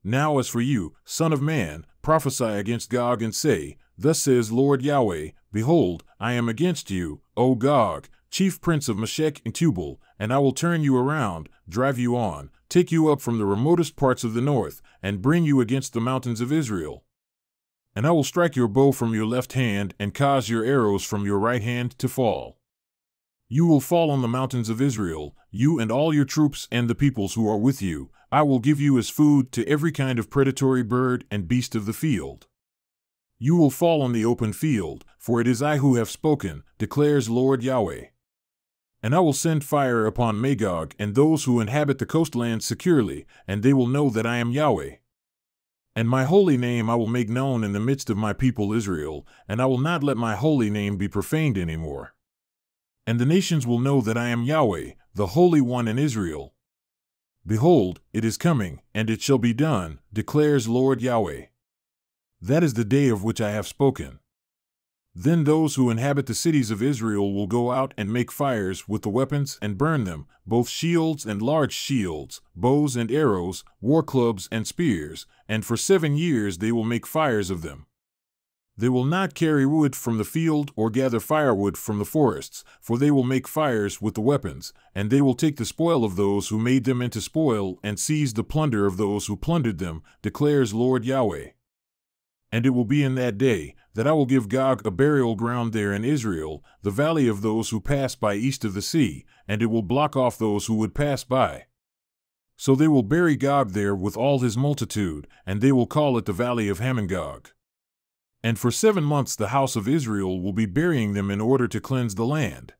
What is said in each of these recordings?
Now as for you, son of man, prophesy against Gog and say, Thus says Lord Yahweh, Behold, I am against you, O Gog, chief prince of Meshech and Tubal, and I will turn you around, drive you on, take you up from the remotest parts of the north, and bring you against the mountains of Israel. And I will strike your bow from your left hand, and cause your arrows from your right hand to fall. You will fall on the mountains of Israel, you and all your troops and the peoples who are with you. I will give you as food to every kind of predatory bird and beast of the field. You will fall on the open field, for it is I who have spoken, declares Lord Yahweh. And I will send fire upon Magog and those who inhabit the coastlands securely, and they will know that I am Yahweh. And my holy name I will make known in the midst of my people Israel, and I will not let my holy name be profaned any more. And the nations will know that I am Yahweh, the Holy One in Israel. Behold, it is coming, and it shall be done, declares Lord Yahweh. That is the day of which I have spoken. Then those who inhabit the cities of Israel will go out and make fires with the weapons and burn them, both shields and large shields, bows and arrows, war clubs and spears, and for 7 years they will make fires of them. They will not carry wood from the field or gather firewood from the forests, for they will make fires with the weapons, and they will take the spoil of those who made them into spoil and seize the plunder of those who plundered them, declares Lord Yahweh. And it will be in that day that I will give Gog a burial ground there in Israel, the valley of those who pass by east of the sea, and it will block off those who would pass by. So they will bury Gog there with all his multitude, and they will call it the valley of Hamongog. And for 7 months the house of Israel will be burying them in order to cleanse the land.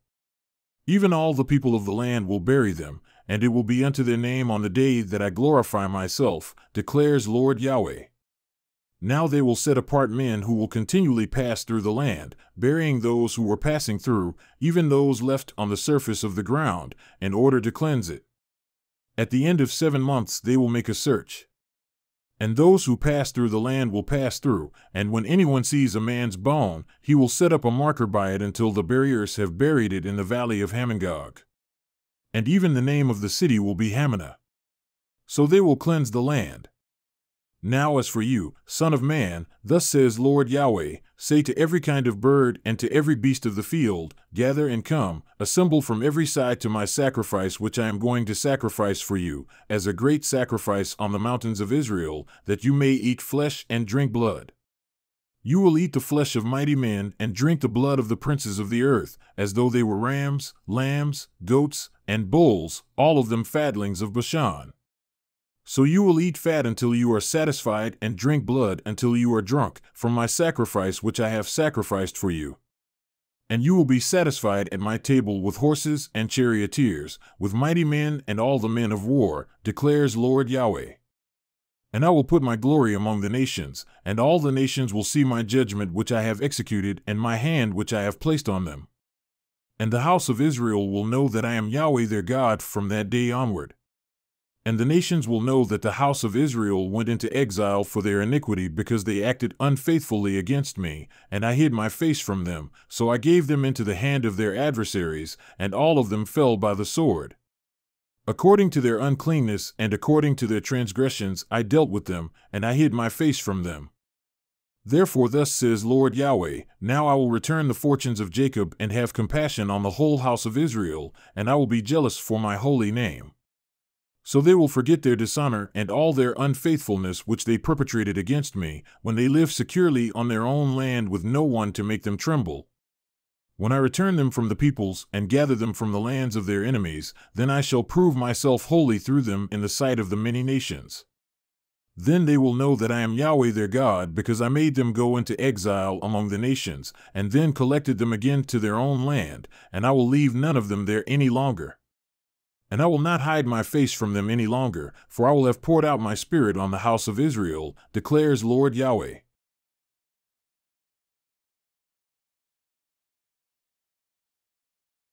Even all the people of the land will bury them, and it will be unto their name on the day that I glorify myself, declares Lord Yahweh. Now they will set apart men who will continually pass through the land, burying those who were passing through, even those left on the surface of the ground, in order to cleanse it. At the end of 7 months they will make a search. And those who pass through the land will pass through, and when anyone sees a man's bone, he will set up a marker by it until the buriers have buried it in the valley of Hamongog. And even the name of the city will be Hamanah. So they will cleanse the land. Now as for you, son of man, thus says Lord Yahweh, say to every kind of bird and to every beast of the field, Gather and come, assemble from every side to my sacrifice which I am going to sacrifice for you, as a great sacrifice on the mountains of Israel, that you may eat flesh and drink blood. You will eat the flesh of mighty men and drink the blood of the princes of the earth, as though they were rams, lambs, goats, and bulls, all of them fatlings of Bashan. So you will eat fat until you are satisfied and drink blood until you are drunk, from my sacrifice which I have sacrificed for you. And you will be satisfied at my table with horses and charioteers, with mighty men and all the men of war, declares Lord Yahweh. And I will put my glory among the nations, and all the nations will see my judgment which I have executed and my hand which I have placed on them. And the house of Israel will know that I am Yahweh their God from that day onward. And the nations will know that the house of Israel went into exile for their iniquity because they acted unfaithfully against me, and I hid my face from them, so I gave them into the hand of their adversaries, and all of them fell by the sword. According to their uncleanness and according to their transgressions I dealt with them, and I hid my face from them. Therefore thus says Lord Yahweh, now I will return the fortunes of Jacob and have compassion on the whole house of Israel, and I will be jealous for my holy name. So they will forget their dishonor and all their unfaithfulness which they perpetrated against me, when they live securely on their own land with no one to make them tremble. When I return them from the peoples and gather them from the lands of their enemies, then I shall prove myself holy through them in the sight of the many nations. Then they will know that I am Yahweh their God, because I made them go into exile among the nations, and then collected them again to their own land, and I will leave none of them there any longer. And I will not hide my face from them any longer, for I will have poured out my spirit on the house of Israel, declares Lord Yahweh.